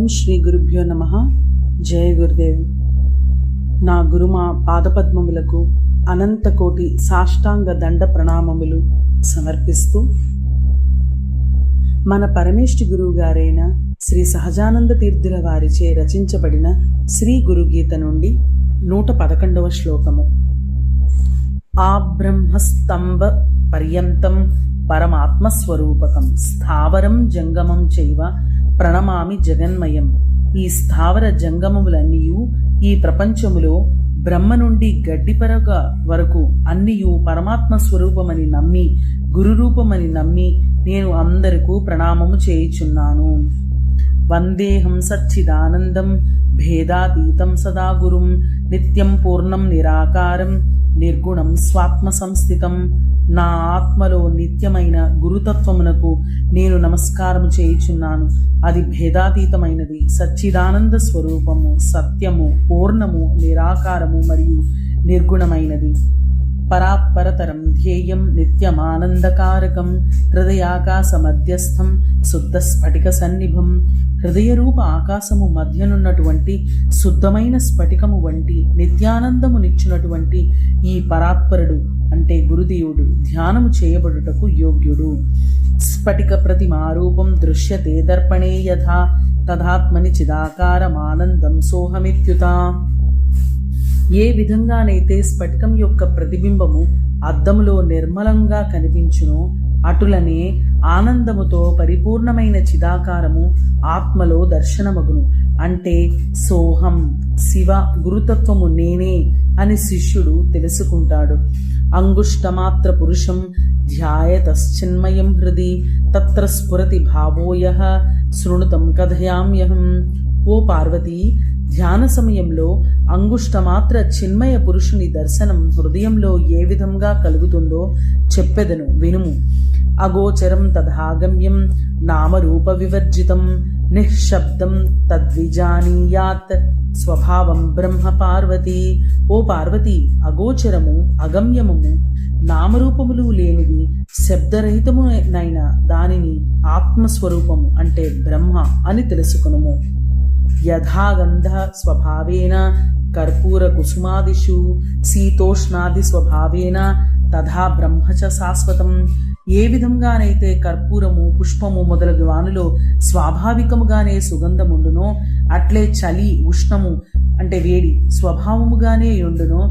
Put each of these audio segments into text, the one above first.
ఓం శ్రీ గురుభ్యో నమః. జయ గురుదేవ్. నా గురుమా పాదపద్మములకు అనంత కోటి సాష్టాంగ దండ ప్రణామములు సమర్పిస్తూ మన పరమేష్ఠి గురువు గారైన శ్రీ సహజానంద తీర్థుల వారిచే రచించబడిన శ్రీ గురుగీత నుండి 111వ శ్లోకము. ఆ బ్రహ్మస్తంభ పర్యంతం పరమాత్మస్వరూపకం స్థావరం జంగమం చైవ ప్రణమామి జగన్మయం. ఈ స్థావర జంగమములన్నీయు ఈ ప్రపంచములో బ్రహ్మ నుండి గడ్డిపరగ వరకు అన్నియు పరమాత్మ స్వరూపమని నమ్మి గురురూపమని నమ్మి నేను అందరికీ ప్రణామము చేయుచున్నాను. వందేహం సచ్చిదానందం భేదాతీతం సదా గురుం నిత్యం పూర్ణం నిరాకారం నిర్గుణం స్వాత్మ సంస్థితం. నా ఆత్మలో నిత్యమైన గురుతత్వమునకు నేను నమస్కారము చేయుచున్నాను. అది భేదాతీతమైనది, సచ్చిదానంద స్వరూపము, సత్యము, పూర్ణము, నిరాకారము మరియు నిర్గుణమైనది. పరాత్పరతరం ధ్యేయం నిత్యమానందకారకం హృదయాకాశ మధ్యస్థం శుద్ధ స్ఫటిక సన్నిభం. హృదయరూప ఆకాశము మధ్యనున్నటువంటి శుద్ధమైన స్ఫటికము వంటి నిత్యానందమునిచ్చినటువంటి ఈ పరాత్పరుడు అంటే గురుదేవుడు ధ్యానము చేయబడుటకు యోగ్యుడు. స్ఫటిక ప్రతిమారూపం దృశ్యతే దర్పణే యథా తదాత్మని చిదాకారమానందం సోహమిత్యుత. ఏ విధంగానైతే స్ఫటికం యొక్క ప్రతిబింబము అద్దములో నిర్మలంగా కనిపించునో అటులనే ఆనందముతో పరిపూర్ణమైన చిదాకారము ఆత్మలో దర్శనమగును. అంటే సోహం శివ గురుతత్వము నేనే అని శిష్యుడు తెలుసుకుంటాడు. అంగుష్టమాత్ర పురుషం ధ్యాయతశ్చిన్మయం హృది తత్ర స్ఫురతి భావోయః శృణుతం కథయామ్యహం. ఓ పార్వతీ, ధ్యాన సమయంలో అంగుష్టమాత్ర చిన్మయ పురుషుని దర్శనం హృదయంలో ఏ విధంగా కలుగుతుందో చెప్పెదను, వినుము. అగోచరం తదాగమ్యం నామరూప వివర్జితం నిశ్శబ్దం తద్విజానీయాత్ స్వభావం బ్రహ్మ పార్వతి. ఓ పార్వతి, అగోచరము అగమ్యము నామరూపములు లేనిది శబ్దరహితమునైన దానిని ఆత్మస్వరూపము అంటే బ్రహ్మ అని తెలుసుకునుము. యథాగంధ స్వభావేన కర్పూర కుసుమాదిషు శీతోష్ణాది స్వభావేన తథా బ్రహ్మచ శాశ్వతం. ఏ విధంగానైతే కర్పూరము పుష్పము మొదలగు వానిలో స్వాభావికముగానే సుగంధముండునో అట్లే చలి ఉష్ణము అంటే వేడి స్వభావముగానే ఉండునో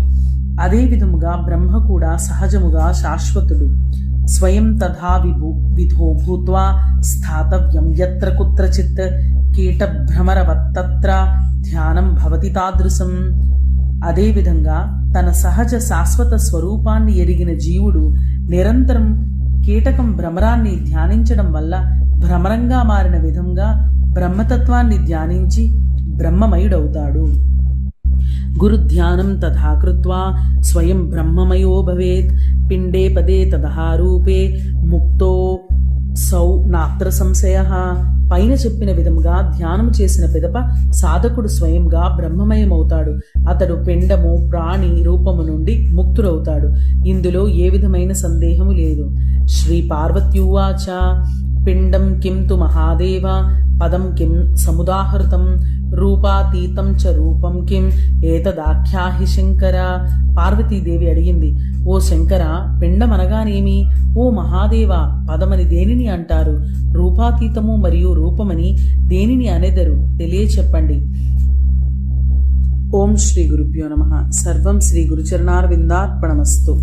అదే విధముగా బ్రహ్మ కూడా సహజముగా శాశ్వతుడు. స్వయం తథా విధో భూత్వా స్థాతవ్యం యత్ర కుత్రచిత్ కీటభ్రమరవత్తత్ర ధ్యానం భవతి తాదృశం. అదేవిధంగా తన సహజ శాశ్వత స్వరూపాన్ని ఎరిగిన జీవుడు నిరంతరం కీటకం భ్రమరాన్ని ధ్యానించడం వల్ల భ్రమరంగా మారిన విధంగా బ్రహ్మతత్వాన్ని ధ్యానించి బ్రహ్మమయుడవుతాడు. గురుధ్యానం తథా కృత్వా స్వయం బ్రహ్మమయో భవేత్ పిండే పదే తథా రూపే ముక్తో సౌ నాత్ర సంశయః. పైన చెప్పిన విధముగా ధ్యానం చేసిన పిదప సాధకుడు స్వయంగా బ్రహ్మమయమవుతాడు. అతడు పిండము ప్రాణి రూపము నుండి ముక్తుడవుతాడు. ఇందులో ఏ విధమైన సందేహము లేదు. శ్రీ పార్వత్యువాచ పిండం కిం తు మహాదేవ పదం కిం సముదాహృతం రూపాతీతం చ రూపం కిం ఏతదాఖ్యాహి శంకర. పార్వతీదేవి అడిగింది, ఓ శంకర, పిండమనగానేమి? ఓ మహాదేవ, పదమని దేనిని అంటారు? రూపాతీతము మరియు రూపమని దేనిని అనెదరు? తెలియచెప్పండి. ఓం శ్రీ గురుభ్యో నమః. సర్వం శ్రీ గురుచరణారవిందార్పణమస్తు.